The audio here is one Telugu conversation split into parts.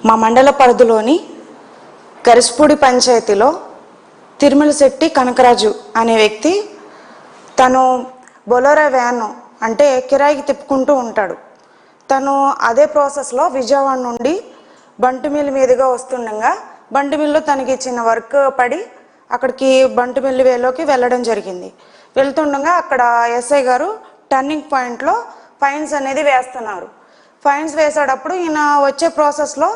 మా మండల పరిధిలోని గరిస్పూడి పంచాయతీలో తిరుమలశెట్టి కనకరాజు అనే వ్యక్తి తను బొలెరో వ్యాన్ అంటే కిరాయికి తిప్పుకుంటూ ఉంటాడు. తను అదే ప్రాసెస్లో విజయవాడ నుండి బంటిమిల్లి మీదుగా వస్తుండగా బంటిమిల్లిలో తనకి చిన్న వర్క్ పడి అక్కడికి బంటిమిల్లి వేలోకి వెళ్ళడం జరిగింది. వెళ్తుండగా అక్కడ ఎస్ఐ గారు టర్నింగ్ పాయింట్లో ఫైన్స్ అనేది వేస్తున్నారు. ఫైన్స్ వేసేటప్పుడు ఈయన వచ్చే ప్రాసెస్లో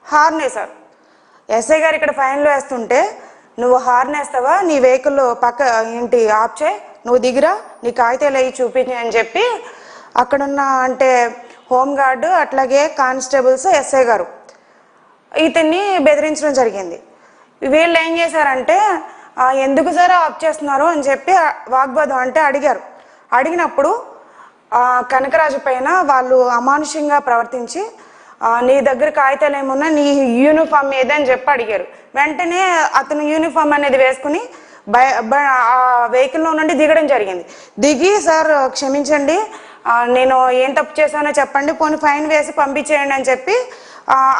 హార్న్ వేశారు. ఎస్ఐ గారు ఇక్కడ ఫైన్లు వేస్తుంటే నువ్వు హార్న్ వేస్తావా, నీ వెహికల్ పక్క ఏంటి ఆప్ చేయి, నువ్వు దిగిరా, నీ కాగితాలు అవి చూపించి అని చెప్పి అక్కడున్న అంటే హోంగార్డు అట్లాగే కానిస్టేబుల్స్ ఎస్ఐ గారు ఇతన్ని బెదిరించడం జరిగింది. వీళ్ళు ఏం చేశారంటే ఎందుకు సార్ ఆప్ చేస్తున్నారు అని చెప్పి వాగ్వాదం అంటే అడిగారు. అడిగినప్పుడు కనకరాజు పైన వాళ్ళు అమానుషంగా ప్రవర్తించి నీ దగ్గర కాగితాలు ఏమున్నా, నీ యూనిఫామ్ ఏదని చెప్పి అడిగారు. వెంటనే అతను యూనిఫామ్ అనేది వేసుకుని ఆ వెహికల్లో నుండి దిగడం జరిగింది. దిగి సార్ క్షమించండి, నేను ఏం తప్పు చేశానో చెప్పండి, పోనీ ఫైన్ వేసి పంపించేయండి అని చెప్పి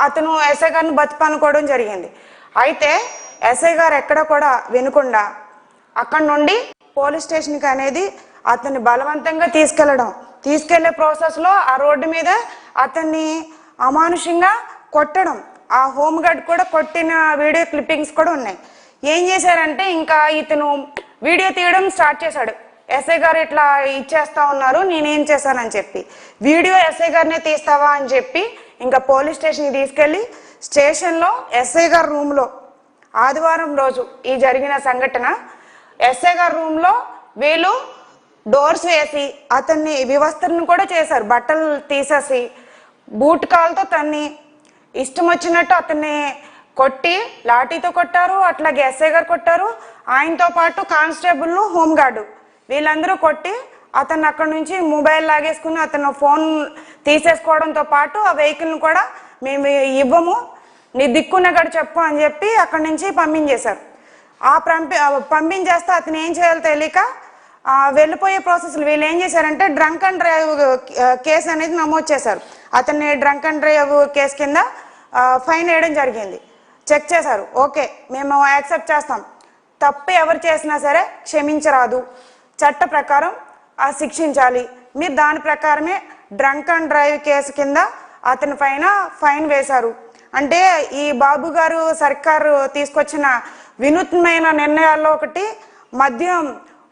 అతను ఎస్ఐ గారిని బతిపానుకోవడం జరిగింది. అయితే ఎస్ఐ గారు ఎక్కడ కూడా వినకుండా అక్కడ నుండి పోలీస్ స్టేషన్కి అనేది అతన్ని బలవంతంగా తీసుకెళ్లే ప్రాసెస్లో ఆ రోడ్డు మీద అతన్ని అమానుషంగా కొట్టడం, ఆ హోంగార్డ్ కూడా కొట్టిన వీడియో క్లిప్పింగ్స్ కూడా ఉన్నాయి. ఏం చేశారంటే ఇంకా ఇతను వీడియో తీయడం స్టార్ట్ చేశాడు. ఎస్ఐ గారు ఇట్లా ఇచ్చేస్తా ఉన్నారు, నేనేం చేశానని చెప్పి వీడియో ఎస్ఐ గారినే తీస్తావా అని చెప్పి ఇంకా పోలీస్ స్టేషన్కి తీసుకెళ్ళి స్టేషన్లో ఎస్ఐ గారి రూమ్లో ఆదివారం రోజు ఈ జరిగిన సంఘటన ఎస్ఐ గారి రూమ్లో వీళ్ళు డోర్స్ వేసి అతన్ని వివస్త్రను కూడా చేశారు. బట్టలు తీసేసి బూట్ కాల్తో తన్ని ఇష్టం వచ్చినట్టు అతన్ని కొట్టి లాఠీతో కొట్టారు. అట్లాగే ఎస్ఐ గారు కొట్టారు, ఆయనతో పాటు కానిస్టేబుల్ హోంగార్డు వీళ్ళందరూ కొట్టి అతను అక్కడి నుంచి మొబైల్ లాగేసుకుని అతను ఫోన్ తీసేసుకోవడంతో పాటు ఆ వెహికల్ని కూడా మేము ఇవ్వము, నీ దిక్కున్న గడు చెప్పు అని చెప్పి అక్కడి నుంచి పంపించేశారు. పంపించేస్తే అతను ఏం చేయాలో తెలియక వెళ్ళిపోయే ప్రాసెస్లో వీళ్ళు ఏం చేశారంటే డ్రంక్ అండ్ డ్రైవ్ కేసు అనేది నమోదు చేశారు. అతన్ని డ్రంక్ అండ్ డ్రైవ్ కేసు కింద ఫైన్ వేయడం జరిగింది. చెక్ చేశారు, ఓకే మేము యాక్సెప్ట్ చేస్తాం, తప్పు ఎవరు చేసినా సరే క్షమించరాదు, చట్ట ప్రకారం శిక్షించాలి, మీరు దాని ప్రకారమే డ్రంక్ అండ్ డ్రైవ్ కేసు కింద అతని పైన ఫైన్ వేశారు. అంటే ఈ బాబు గారు సర్కారు తీసుకొచ్చిన వినూత్నమైన నిర్ణయాల్లో ఒకటి మద్యం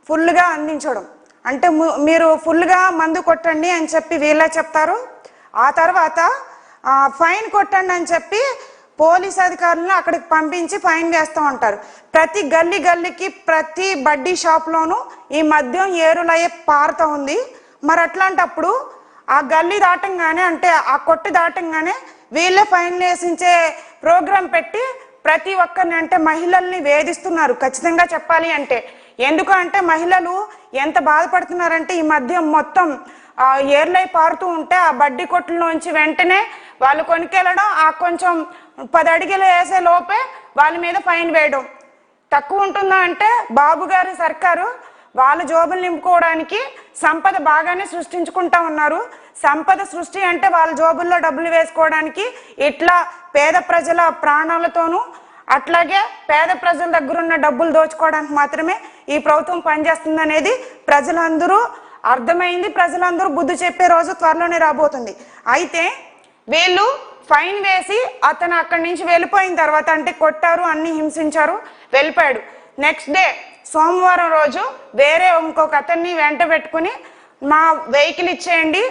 ఫుల్గా అందించడం. అంటే మీరు ఫుల్గా మందు కొట్టండి అని చెప్పి వీళ్ళే చెప్తారు, ఆ తర్వాత ఫైన్ కొట్టండి అని చెప్పి పోలీస్ అధికారులను అక్కడికి పంపించి ఫైన్ వేస్తూ ఉంటారు. ప్రతి గల్లీకి ప్రతి బడ్డీ షాప్లోనూ ఈ మద్యం ఏరులయ్యే పారుతూ ఉంది. మరి అట్లాంటప్పుడు ఆ గల్లీ దాటంగానే అంటే ఆ కొట్టు దాటంగానే వీళ్ళే ఫైన్ వేసించే ప్రోగ్రాం పెట్టి ప్రతి ఒక్కరిని అంటే మహిళల్ని వేధిస్తున్నారు. ఖచ్చితంగా చెప్పాలి అంటే ఎందుకు అంటే మహిళలు ఎంత బాధపడుతున్నారంటే ఈ మధ్య మొత్తం ఏర్లై పారుతూ ఉంటే ఆ బడ్డీ కొట్టులోంచి వెంటనే వాళ్ళు కొనుకెళ్ళడం, ఆ కొంచెం 10 అడుగులు వేసే లోపే వాళ్ళ మీద ఫైన్ వేయడం. తక్కువ ఉంటుందా అంటే బాబు గారి సర్కారు వాళ్ళ జోబులు నింపుకోవడానికి సంపద బాగానే సృష్టించుకుంటా ఉన్నారు. సంపద సృష్టి అంటే వాళ్ళ జోబుల్లో డబ్బులు వేసుకోవడానికి ఇట్లా పేద ప్రజల ప్రాణాలతోనూ అట్లాగే పేద ప్రజల దగ్గర ఉన్న డబ్బులు దోచుకోవడానికి మాత్రమే ఈ ప్రభుత్వం పనిచేస్తుంది అనేది ప్రజలందరూ అర్థమైంది. ప్రజలందరూ బుద్ధి చెప్పే రోజు త్వరలోనే రాబోతుంది. అయితే వీళ్ళు ఫైన్ వేసి అతను అక్కడి నుంచి వెళ్ళిపోయిన తర్వాత అంటే కొట్టారు, అన్ని హింసించారు, వెళ్ళిపోయాడు. నెక్స్ట్ డే సోమవారం రోజు వేరే ఇంకొక అతన్ని వెంట పెట్టుకుని మా వెహికల్ ఇచ్చేయండి,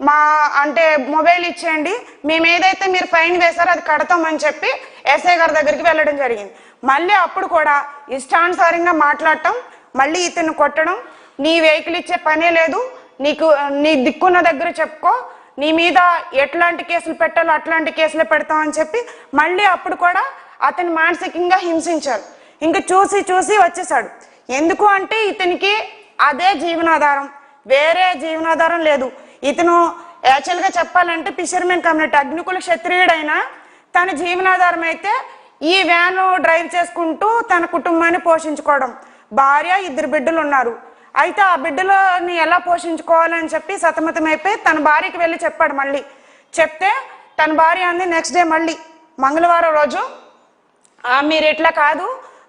మా అంటే మొబైల్ ఇచ్చేయండి, మేము ఏదైతే మీరు ఫైన్ వేశారో అది కడతామని చెప్పి ఎస్ఐ గారి దగ్గరికి వెళ్ళడం జరిగింది. మళ్ళీ అప్పుడు కూడా ఇష్టానుసారంగా మాట్లాడటం, మళ్ళీ ఇతను కొట్టడం, నీ వెహికల్ ఇచ్చే పనే లేదు, నీ దిక్కున్న దగ్గర చెప్పుకో, నీ మీద ఎట్లాంటి కేసులు పెట్టాలో అట్లాంటి కేసులు పెడతామని చెప్పి మళ్ళీ అప్పుడు కూడా అతన్ని మానసికంగా హింసించారు. ఇంకా చూసి వచ్చేసాడు. ఎందుకు అంటే ఇతనికి అదే జీవనాధారం, వేరే జీవనాధారం లేదు. ఇతను యాక్చువల్గా చెప్పాలంటే ఫిషర్మెన్ కమ్యూనిటీ అగ్నికుల క్షత్రియుడైనా తన జీవనాధారం అయితే ఈ వ్యాను డ్రైవ్ చేసుకుంటూ తన కుటుంబాన్ని పోషించుకోవడం. భార్య 2 బిడ్డలు ఉన్నారు. అయితే ఆ బిడ్డలని ఎలా పోషించుకోవాలని చెప్పి సతమతమైపోయి తన భార్యకి వెళ్ళి చెప్పాడు. మళ్ళీ చెప్తే తన భార్య అంది నెక్స్ట్ డే మళ్ళీ మంగళవారం రోజు, మీరు ఇట్లా కాదు,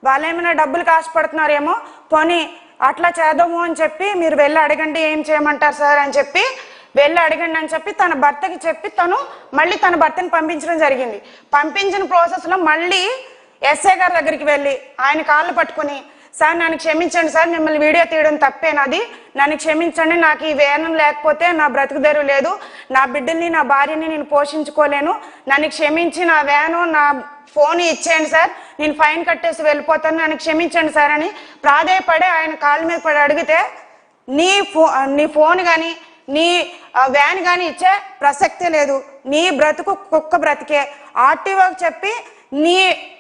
వాళ్ళు ఏమైనా డబ్బులు కాసుపడుతున్నారేమో, పోనీ అట్లా చేద్దాము అని చెప్పి మీరు వెళ్ళి అడగండి, ఏం చేయమంటారు సార్ అని చెప్పి వెళ్ళి అడగండి అని చెప్పి తన భర్తకి చెప్పి తను మళ్ళీ తన భర్తని పంపించడం జరిగింది. పంపించిన ప్రాసెస్లో మళ్ళీ ఎస్ఐ గారి దగ్గరికి వెళ్ళి ఆయన కాళ్ళు పట్టుకుని, సార్ నన్ను క్షమించండి సార్, మిమ్మల్ని వీడియో తీయడం తప్పేనది, నన్ను క్షమించండి, నాకు ఈ వేనం లేకపోతే నా బ్రతుకుదెరువు లేదు, నా బిడ్డల్ని నా భార్యని నేను పోషించుకోలేను, నన్ను క్షమించి నా వ్యాను నా ఫోన్ ఇచ్చేయండి సార్, నేను ఫైన్ కట్టేసి వెళ్ళిపోతాను, నన్ను క్షమించండి సార్ అని ప్రాధేయపడి ఆయన కాళ్ళ మీద పడి అడిగితే, నీ ఫోన్ కానీ నీ వ్యాన్ కానీ ఇచ్చే ప్రసక్తే లేదు, నీ బ్రతుకు కుక్క బ్రతికే, ఆర్టీఓకి చెప్పి నీ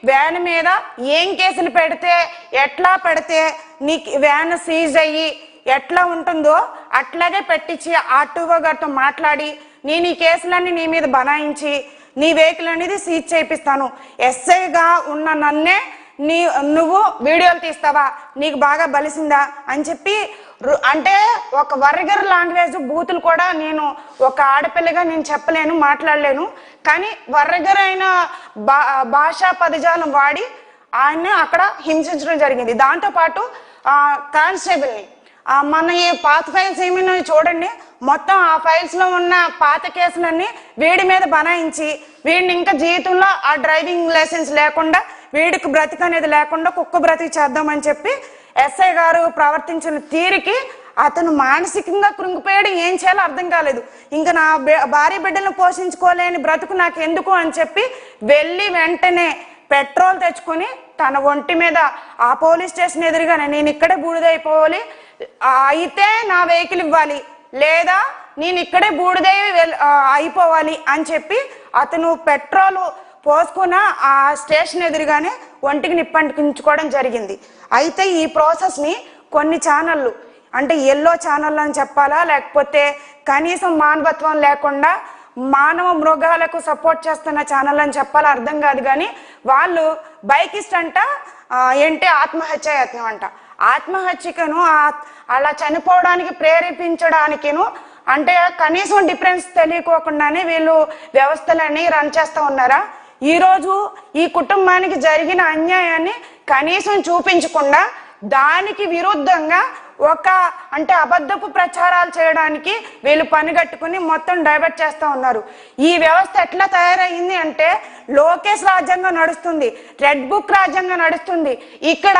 వ్యాన్ మీద ఏం కేసులు పెడితే ఎట్లా పెడితే నీ వ్యాన్ సీజ్ అయ్యి ఎట్లా ఉంటుందో అట్లాగే పెట్టించి ఆర్టీఓ గారితో మాట్లాడి నేను ఈ కేసులన్నీ నీ మీద బనాయించి నీ వెహికల్ అనేది సీజ్ చేయిస్తాను, ఎస్ఐగా ఉన్న నన్నే నువ్వు వీడియోలు తీస్తావా, నీకు బాగా బలిసిందా అని చెప్పి, అంటే ఒక వర్గర్ లాంగ్వేజ్ బూతులు కూడా నేను ఒక ఆడపిల్లగా నేను చెప్పలేను, మాట్లాడలేను, కానీ వర్గర్ అయిన భాషా పదజాలం వాడి ఆయన అక్కడ హింసించడం జరిగింది. దాంతోపాటు కానిస్టేబుల్ని మన ఈ పాత ఫైల్స్ ఏమైనా చూడండి, మొత్తం ఆ ఫైల్స్ లో ఉన్న పాత కేసులన్నీ వీడి మీద బనాయించి వీడిని ఇంకా జీవితంలో ఆ డ్రైవింగ్ లైసెన్స్ లేకుండా వీడికి బ్రతిక అనేది లేకుండా కుక్క బ్రతికి చేద్దామని చెప్పి ఎస్ఐ గారు ప్రవర్తించిన తీరికి అతను మానసికంగా కృంగిపోయాడు. ఏం చేయాలో అర్థం కాలేదు, ఇంకా నా భార్య బిడ్డలను పోషించుకోలేని బ్రతుకు నాకు ఎందుకు అని చెప్పి వెళ్ళి వెంటనే పెట్రోల్ తెచ్చుకొని తన ఒంటి మీద ఆ పోలీస్ స్టేషన్ ఎదురుగానే నేను ఇక్కడే బూడిదైపోవాలి, అయితే నా వెహికల్ ఇవ్వాలి, లేదా నేను ఇక్కడే బూడిదై అయిపోవాలి అని చెప్పి అతను పెట్రోల్ పోసుకున్న ఆ స్టేషన్ ఎదురుగానే ఒంటికి నిప్పంటించుకోవడం జరిగింది. అయితే ఈ ప్రాసెస్ని కొన్ని ఛానళ్ళు, అంటే ఎల్లో ఛానళ్ళు అని చెప్పాలా, లేకపోతే కనీసం మానవత్వం లేకుండా మానవ మృగాలకు సపోర్ట్ చేస్తున్న ఛానల్ అని చెప్పాలి అర్థం కాదు, కానీ వాళ్ళు బైకిస్ట్ అంట ఏంటి ఆత్మహత్య యత్నం అంట, ఆత్మహత్యకును అలా చనిపోవడానికి ప్రేరేపించడానికిను అంటే కనీసం డిఫరెన్స్ తెలియకోకుండానే వీళ్ళు వ్యవస్థలన్నీ రన్ చేస్తూ ఉన్నారా. ఈరోజు ఈ కుటుంబానికి జరిగిన అన్యాయాన్ని కనీసం చూపించకుండా దానికి విరుద్ధంగా ఒక అంటే అబద్ధపు ప్రచారాలు చేయడానికి వీళ్ళు పనిగట్టుకుని మొత్తం డైవర్ట్ చేస్తూ ఉన్నారు. ఈ వ్యవస్థ ఎట్లా తయారైంది అంటే లోకేష్ రాజ్యాంగం నడుస్తుంది, రెడ్ బుక్ రాజ్యాంగం నడుస్తుంది, ఇక్కడ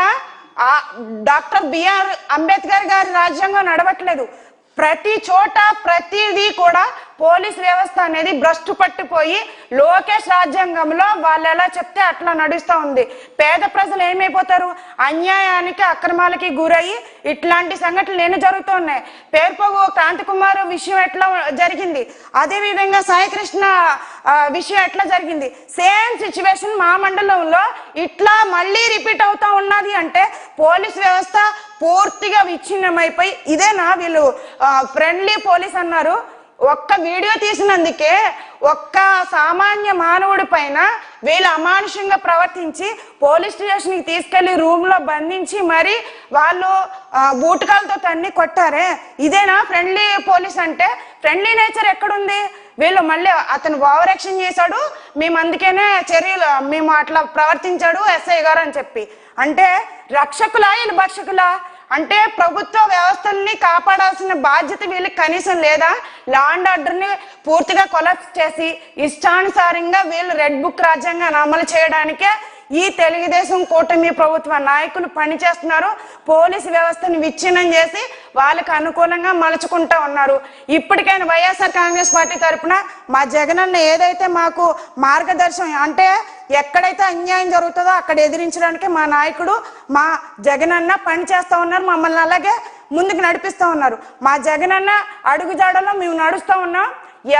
డాక్టర్ బిఆర్ అంబేద్కర్ గారి రాజ్యాంగం నడవట్లేదు. ప్రతి చోట ప్రతిదీ కూడా పోలీస్ వ్యవస్థ అనేది భ్రష్టు పట్టిపోయి లోకేష్ రాజ్యాంగంలో వాళ్ళు ఎలా చెప్తే అట్లా నడుస్తూ ఉంది. పేద ప్రజలు ఏమైపోతారు, అన్యాయానికి అక్రమాలకి గురయ్యి ఇట్లాంటి సంఘటనలు ఎన్ని జరుగుతూ ఉన్నాయి. పేర్పోగు కాంతికుమార్ విషయం ఎట్లా జరిగింది, అదేవిధంగా సాయికృష్ణ విషయం ఎట్లా జరిగింది, సేమ్ సిచ్యువేషన్ మా మండలంలో ఇట్లా మళ్ళీ రిపీట్ అవుతా ఉన్నది. అంటే పోలీస్ వ్యవస్థ పూర్తిగా విచ్ఛిన్నమైపోయి ఇదేనా వీళ్ళు ఫ్రెండ్లీ పోలీస్ అన్నారు. ఒక్క వీడియో తీసినందుకే ఒక్క సామాన్య మానవుడి పైన వీళ్ళు అమానుషంగా ప్రవర్తించి పోలీస్ స్టేషన్కి తీసుకెళ్లి రూమ్ లో బంధించి మరి వాళ్ళు బూటకాలతో తన్ని కొట్టారే, ఇదేనా ఫ్రెండ్లీ పోలీస్ అంటే? ఫ్రెండ్లీ నేచర్ ఎక్కడుంది? వీళ్ళు మళ్ళీ అతను ఓవర్ యాక్షన్ చేశాడు, మేము అందుకనే చర్యలు మేము అట్లా ప్రవర్తించాడు ఎస్ఐ గారు అని చెప్పి. అంటే రక్షకులా వీళ్ళు భక్షకులా? అంటే ప్రభుత్వ వ్యవస్థల్ని కాపాడాల్సిన బాధ్యత వీళ్ళకి కనీసం లేదా? లా అండ్ ఆర్డర్ని పూర్తిగా కొలాప్స్ చేసి ఇష్టానుసారంగా వీళ్ళు రెడ్ బుక్ రాజ్యాంగాన్ని అమలు చేయడానికే ఈ తెలుగుదేశం కూటమి ప్రభుత్వ నాయకులు పనిచేస్తున్నారు. పోలీసు వ్యవస్థను విచ్ఛిన్నం చేసి వాళ్ళకి అనుకూలంగా మలుచుకుంటా ఉన్నారు. ఇప్పటికైనా వైఎస్ఆర్ కాంగ్రెస్ పార్టీ తరఫున మా జగనన్న ఏదైతే మాకు మార్గదర్శనం అంటే ఎక్కడైతే అన్యాయం జరుగుతుందో అక్కడ ఎదిరించడానికి మా నాయకుడు మా జగనన్న పని చేస్తూ ఉన్నారు, మమ్మల్ని అలాగే ముందుకు నడిపిస్తూ ఉన్నారు. మా జగనన్న అడుగుజాడలో మేము నడుస్తూ ఉన్నాం.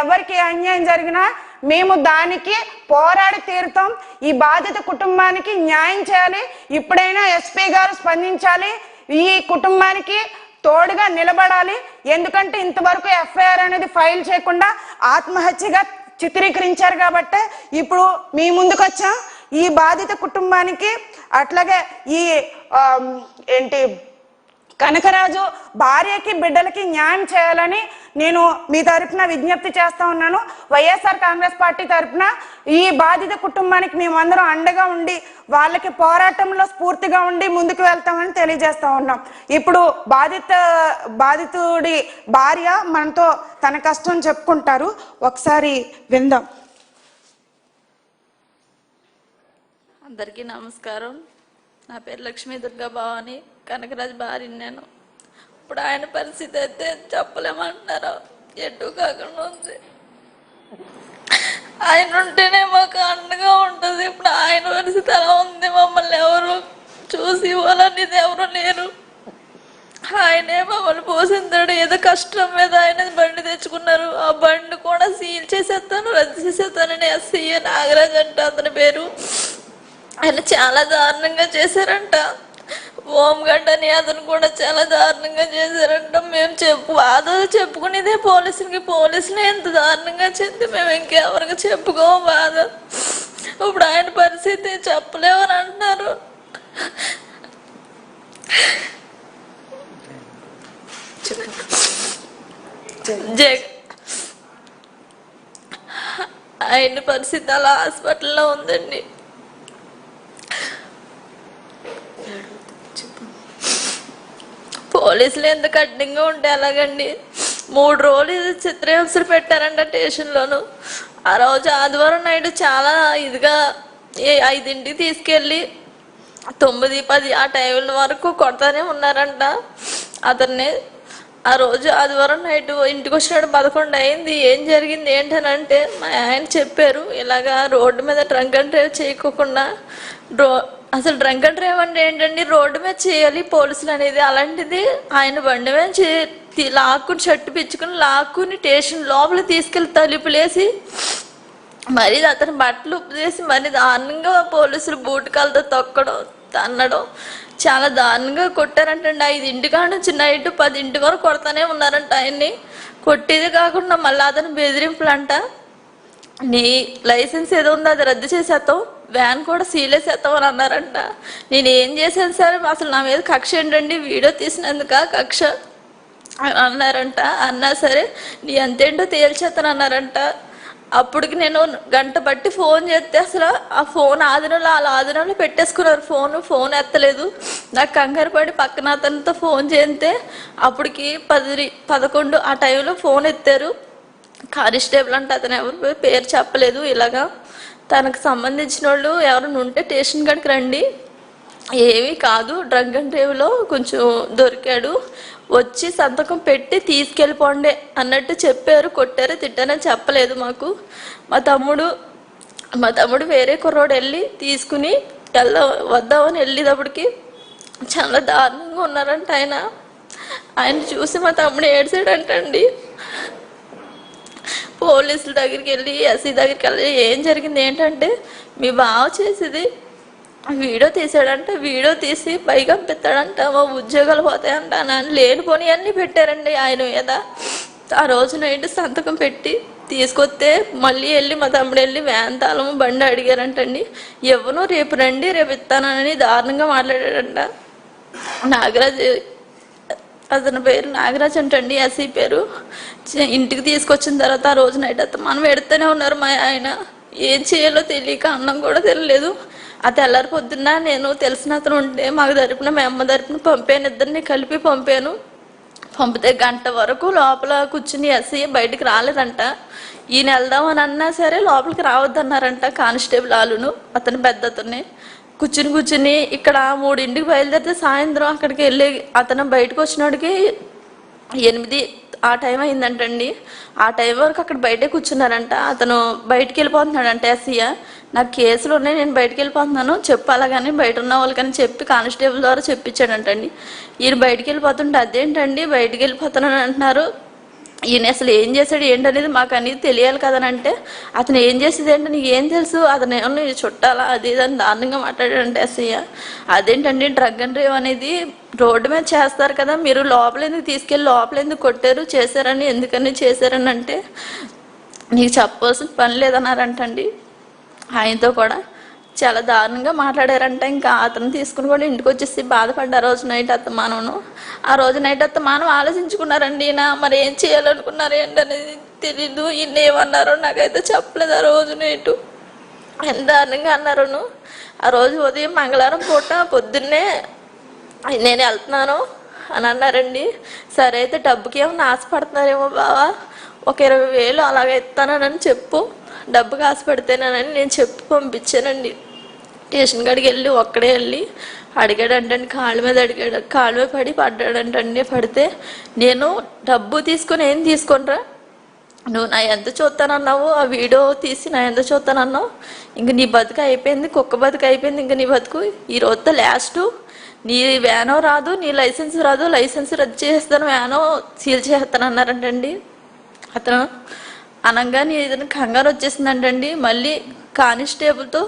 ఎవరికి అన్యాయం జరిగినా మేము దానికి పోరాడి తీరుతాం. ఈ బాధిత కుటుంబానికి న్యాయం చేయాలి. ఇప్పుడైనా ఎస్పీ గారు స్పందించాలి, ఈ కుటుంబానికి తోడుగా నిలబడాలి. ఎందుకంటే ఇంతవరకు ఎఫ్ఐఆర్ అనేది ఫైల్ చేయకుండా ఆత్మహత్యగా చిత్రీకరించారు కాబట్టి ఇప్పుడు మీ ముందుకు వచ్చాం. ఈ బాధిత కుటుంబానికి అట్లాగే ఈ కనకరాజు భార్యకి బిడ్డలకి న్యాయం చేయాలని నేను మీ తరఫున విజ్ఞప్తి చేస్తా ఉన్నాను. వైఎస్ఆర్ కాంగ్రెస్ పార్టీ తరఫున ఈ బాధిత కుటుంబానికి మేమందరం అండగా ఉండి వాళ్ళకి పోరాటంలో స్ఫూర్తిగా ఉండి ముందుకు వెళ్తామని తెలియజేస్తా ఉన్నాం. ఇప్పుడు బాధితుడి భార్య మనతో తన కష్టం చెప్పుకుంటారు, ఒకసారి విందాం. అందరికీ నమస్కారం. నా పేరు లక్ష్మీ దుర్గా భవాని, కనకరాజు భార్యని నేను. ఇప్పుడు ఆయన పరిస్థితి అయితే చెప్పలేమంటున్నారు, ఎటు కాకుండా ఉంది. ఆయన ఉంటేనే మాకు అండగా ఉంటుంది. ఇప్పుడు ఆయన పరిస్థితి అలా ఉంది. మమ్మల్ని ఎవరు చూసి ఇవ్వాలనేది ఎవరు లేరు. ఆయనే మమ్మల్ని పోషిస్తాడు. ఏదో కష్టం మీద ఆయన బండి తెచ్చుకున్నారు. ఆ బండి కూడా సీల్ చేసేస్తాను, రద్దు చేసేస్తానని ఎస్సీ నాగరాజ్ అంట అతని పేరు. ఆయన చాలా దారుణంగా చేశారంట. హోంగార్డ్ అని అతను కూడా చాలా దారుణంగా చేశారంట. మేము బాధలు చెప్పుకునేదే పోలీసులకి. పోలీసులు ఎంత దారుణంగా చెప్తే మేము ఇంకెవరికి చెప్పుకోము బాధ. ఇప్పుడు ఆయన పరిస్థితి చెప్పలేమని అంటున్నారు. ఆయన పరిస్థితి అలా హాస్పిటల్లో ఉందండి. పోలీసులు ఎంత కఠినంగా ఉంటే అలాగండి. 3 రోజులు చిత్రహింసలు పెట్టారంట స్టేషన్లోను. ఆ రోజు ఆదివారం నైట్ చాలా ఇదిగా 5ంటికి తీసుకెళ్ళి 9-10 ఆ టైం వరకు కొడతానే ఉన్నారంట అతన్ని. ఆ రోజు ఆదివారం నైట్ ఇంటికి వచ్చినాడు 11 అయింది. ఏం జరిగింది ఏంటనంటే మా ఆయన చెప్పారు, ఇలాగా రోడ్డు మీద డ్రంక్ అండ్ డ్రైవ్ చేయకోకుండా అసలు డ్రంక్ అండ్ డ్రైవ్ అంటే ఏంటండి, రోడ్డు మీద చేయాలి పోలీసులు అనేది. అలాంటిది ఆయన బండి మీద లాక్కుని షర్టు పిచ్చుకుని లాక్కుని స్టేషన్ లోపల తీసుకెళ్ళి తలుపులేసి మరి అతని బట్టలు ఉప్పేసి మరి దారుణంగా పోలీసులు బూటకాలతో తొక్కడం తన్నడం చాలా దారుణంగా కొట్టారంటండి. 5ంటి కాడ నుంచి నైట్ 10ంటి వరకు కొడతానే ఉన్నారంట ఆయన్ని. కొట్టేది కాకుండా మళ్ళీ అతను బెదిరింపులు అంట. నీ లైసెన్స్ ఏదో ఉందో అది రద్దు చేసేస్తాం, వ్యాన్ కూడా సీలేసేస్తాం అని అన్నారంట. నేను ఏం చేశాను సార్, అసలు నా మీద కక్ష ఏంటండి, వీడియో తీసినందుక కక్ష అన్నారంట. అన్నా సరే నీ అంతేంటో తేల్చేస్తాను అన్నారంట. అప్పటికి నేను గంట బట్టి ఫోన్ చేస్తే అసలు ఆ ఫోన్ ఆదినంలో పెట్టేసుకున్నారు. ఫోన్ ఎత్తలేదు. నాకు కంగారు పడి పక్కన అతనితో ఫోన్ చేస్తే అప్పటికి 10-11 ఆ టైంలో ఫోన్ ఎత్తారు. కానిస్టేబుల్ అంటే అతను ఎవరు పేరు చెప్పలేదు. ఇలాగా తనకు సంబంధించిన వాళ్ళు ఎవరైనా ఉంటే స్టేషన్ కాడికి రండి, ఏమీ కాదు, డ్రంక్ అండ్ డ్రైవ్లో కొంచెం దొరికాడు, వచ్చి సంతకం పెట్టి తీసుకెళ్ళిపోండి అన్నట్టు చెప్పారు. కొట్టారు తిట్టారని చెప్పలేదు మాకు. మా తమ్ముడు వేరే కుర్రోడు వెళ్ళి తీసుకుని వద్దామని వెళ్ళేటప్పటికి చాలా దారుణంగా ఉన్నారంట. ఆయన చూసి మా తమ్ముడు ఏడ్చాడంటండి. పోలీసుల దగ్గరికి వెళ్ళి ఎస్సీ దగ్గరికి వెళ్ళి ఏం జరిగింది ఏంటంటే, మీ బావ చేసేది వీడియో తీసాడంట, వీడియో తీసి పైగా పెడతాడంట, మా ఉద్యోగాలు పోతాయంట అని లేనిపోని అన్నీ పెట్టారండి ఆయన మీద. ఆ రోజు నైట్ సంతకం పెట్టి తీసుకొస్తే మళ్ళీ వెళ్ళి మా తమ్ముడు వెళ్ళి వ్యాన్ తాళము బండి అడిగారంటండి. ఎవరు రేపు రండి రేపు ఇస్తానని దారుణంగా మాట్లాడాడంట. నాగరాజ్ అతని పేరు నాగరాజ్ అంటండి, ఎస్సీ పేరు. ఇంటికి తీసుకొచ్చిన తర్వాత ఆ రోజు నైట్ అతను మనం ఎడుతూనే ఉన్నారు. మా ఆయన ఏం చేయాలో తెలియక అన్నం కూడా తెలియలేదు. ఆ తెల్లారి పొద్దున్న నేను తెలిసిన అతను ఉంటే మాకు తరపున మా అమ్మ తరపున పంపాను, ఇద్దరిని కలిపి పంపాను. పంపితే గంట వరకు లోపల కూర్చుని ఎస్సీ బయటికి రాలేదంట. ఈయన వెళ్దామని అన్నా సరే లోపలికి రావద్దన్నారంట కానిస్టేబుల్ వాళ్ళును. అతను పెద్ద అతన్ని కూర్చుని ఇక్కడ 3ంటికి బయలుదేరితే సాయంత్రం అక్కడికి వెళ్ళి అతను బయటకు వచ్చినోడికి 8 ఆ టైం అయిందంటండి. ఆ టైం వరకు అక్కడ బయటే కూర్చున్నారంట. అతను బయటికి వెళ్ళిపోతున్నాడంట. ఎస్సీ నాకు కేసులు ఉన్నాయి, నేను బయటకు వెళ్ళిపోతున్నాను చెప్పాలా కానీ బయట ఉన్న వాళ్ళకని చెప్పి కానిస్టేబుల్ ద్వారా చెప్పించాడంటండి. ఈయన బయటికి వెళ్ళిపోతుంటే అదేంటండి బయటికి వెళ్ళిపోతున్నాను అంటున్నారు, ఈయన అసలు ఏం చేశాడు ఏంటనేది మాకు అనేది తెలియాలి కదనంటే, అతను ఏం చేసేది ఏంటో నీకు ఏం తెలుసు, అతను ఏమన్నా చుట్టాలా అది అని దారుణంగా మాట్లాడాడంటే ఎస్ఐ. అదేంటండి డ్రగ్ అండ్ డ్రైవ్ అనేది రోడ్డు మీద చేస్తారు కదా, మీరు లోపల ఎందుకు తీసుకెళ్ళి లోపల ఎందుకు కొట్టారు చేశారని ఎందుకని చేశారని అంటే నీకు చెప్పవలసిన పని లేదన్నారంటండి. ఆయనతో కూడా చాలా దారుణంగా మాట్లాడారంట. ఇంకా అతను తీసుకుని కూడా ఇంటికి వచ్చేసి బాధపడ్డ ఆ రోజు నైట్ అత్తమానను. ఆ రోజు నైట్ అత్తమానం ఆలోచించుకున్నారండి. మరి ఏం చేయాలనుకున్నారు ఏంటి అనేది తెలీదు. ఈయన ఏమన్నారో నాకైతే చెప్పలేదు. ఆ రోజు నైటు ఎంత దారుణంగా అన్నారును. ఆ రోజు ఉదయం మంగళవారం పూట పొద్దున్నే నేను వెళ్తున్నాను అని అన్నారండి. సరే అయితే డబ్బుకి ఏమన్నా ఆశపడుతున్నారేమో బావా, ఒక 20,000 అలాగ ఇస్తానని చెప్పు, డబ్బుకి ఆశపడితేనేనని నేను చెప్పి పంపించానండి. స్టేషన్ కాడికి వెళ్ళి ఒక్కడే వెళ్ళి అడిగాడంటండి. కాళ్ళ మీద పడి పడ్డాడంటండి. పడితే నేను డబ్బు తీసుకొని ఏం తీసుకొనిరా, నువ్వు నా ఎంత చూస్తానన్నావు, ఆ వీడియో తీసి నా ఎంత చూస్తానన్నావు, ఇంక నీ బతుకు అయిపోయింది, కుక్క బతుకు అయిపోయింది, ఇంక నీ బతుకు ఈ రోజుతో లాస్ట్, నీ వ్యానో రాదు, నీ లైసెన్స్ రాదు, లైసెన్స్ రద్దు చేస్తాను, వ్యానో సీల్ చేస్తాను అన్నారంటండి. అతను అనగానే ఏదైనా కంగారు వచ్చేసిందంటండి. మళ్ళీ కానిస్టేబుల్తో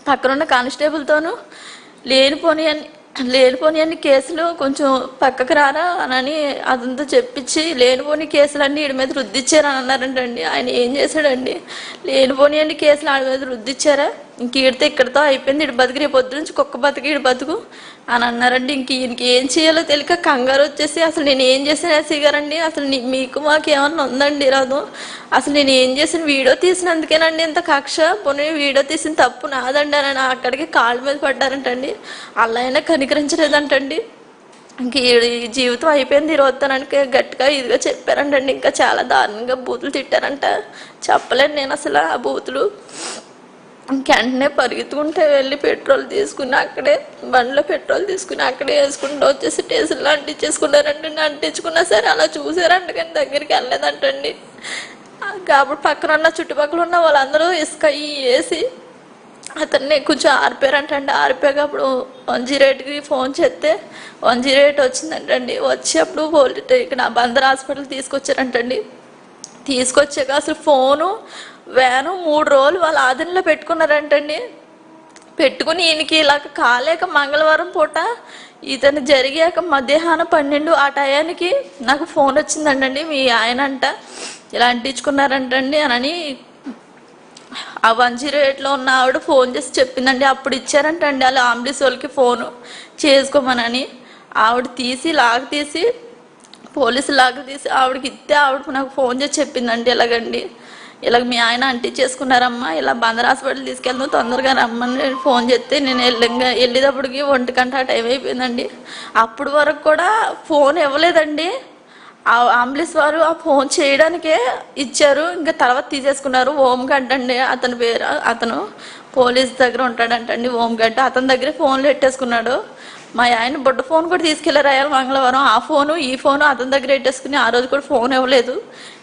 పక్కనున్న కానిస్టేబుల్తోనూ లేనిపోని అన్ని కేసులు కొంచెం పక్కకు రారా అని అదంతా చెప్పించి లేనిపోని కేసులన్నీ వీడి మీద రుద్దిచ్చారని అన్నారంటండి. ఆయన ఏం చేశాడండి, లేనిపోని అన్ని కేసులు ఆడి మీద రుద్దిచ్చారా, ఇంక ఈడితే ఇక్కడితో అయిపోయింది, ఇటు బతుకు, రేపు పొద్దు నుంచి కుక్క బతుకు ఈడు బతుకు అని అన్నారండి. ఇంక ఈయనకి ఏం చేయాలో తెలియక కంగారు వచ్చేసి, అసలు నేను ఏం చేసాను ఎస్సీ గారండి, అసలు మీకు మాకు ఏమన్నా ఉందండి రాదు, అసలు నేను ఏం చేసిన వీడియో తీసినందుకేనండి ఇంత కక్ష, పోనీ వీడియో తీసిన తప్పు నాదండి అని అక్కడికి కాళ్ళ మీద పడ్డారంటండి. అలా అయినా కనికరించలేదంటండి. ఇంక ఈ జీవితం అయిపోయింది, ఈరోజుతానికి గట్టిగా ఇదిగా చెప్పారంటండి. ఇంకా చాలా దారుణంగా బూతులు తిట్టారంట, చెప్పలేను నేను అసలు ఆ బూతులు. వెంటనే పరిగెత్తుకుంటే వెళ్ళి పెట్రోల్ తీసుకుని అక్కడే బండిలో పెట్రోల్ తీసుకుని అక్కడే వేసుకుంటూ వచ్చేసి స్టేషన్లో అంటించేసుకున్నారంటండి. అంటించుకున్నా సరే అలా చూసారంట కానీ దగ్గరికి వెళ్ళలేదంటండి. కాబట్టి పక్కన ఉన్న చుట్టుపక్కల ఉన్న వాళ్ళందరూ ఇసుక వేసి అతన్ని కొంచెం ఆరిపోయారంటండి. ఆరిపోయాక అప్పుడు 108కి ఫోన్ చేస్తే 108 వచ్చిందంటండి. వచ్చి అప్పుడు ఇక్కడ బందర్ హాస్పిటల్ తీసుకొచ్చారంటండి. తీసుకొచ్చాక అసలు ఫోను వ్యాను 3 రోజులు వాళ్ళ ఆధీనంలో పెట్టుకున్నారంటండి. పెట్టుకుని ఈయనకి ఇలాగ కాలేక మంగళవారం పూట ఇతను జరిగాక మధ్యాహ్నం 12 ఆ టయానికి నాకు ఫోన్ వచ్చిందంటండి. మీ ఆయన అంట ఇలా అంటించుకున్నారంటండి అని ఆ 108లో ఉన్న ఆవిడ ఫోన్ చేసి చెప్పిందండి. అప్పుడు ఇచ్చారంటండి వాళ్ళు అంబులెన్స్ వాళ్ళకి ఫోను చేసుకోమనని. ఆవిడ తీసి పోలీసు లాగా తీసి ఆవిడకి ఇస్తే ఆవిడ నాకు ఫోన్ చేసి చెప్పిందండి, ఇలాగండి ఇలాగ మీ ఆయన అంటించేసుకున్నారమ్మా, ఇలా బందర్ హాస్పిటల్ తీసుకెళ్తాం, తొందరగా రమ్మని ఫోన్ చేస్తే నేను వెళ్ళేటప్పటికి 1 గంట టైం అయిపోయిందండి. అప్పుడు వరకు కూడా ఫోన్ ఇవ్వలేదండి. ఆ అంబులెన్స్ వారు ఆ ఫోన్ చేయడానికే ఇచ్చారు, ఇంకా తర్వాత తీసేసుకున్నారు. ఓంగడ్డ అండి అతని పేరు, అతను పోలీస్ దగ్గర ఉంటాడంటండి ఓంగడ్డ, అతని దగ్గరే ఫోన్లు పెట్టేసుకున్నాడు. మా ఆయన బుడ్డ ఫోన్ కూడా తీసుకెళ్ళారు మంగళవారం. ఆ ఫోను ఈ ఫోను అతని దగ్గర పెట్టేసుకుని ఆ రోజు కూడా ఫోన్ ఇవ్వలేదు.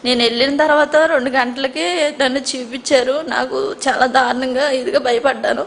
నేను వెళ్ళిన తర్వాత 2 గంటలకి నన్ను చూపించారు. నాకు చాలా దారుణంగా ఇదిగా భయపడ్డాను.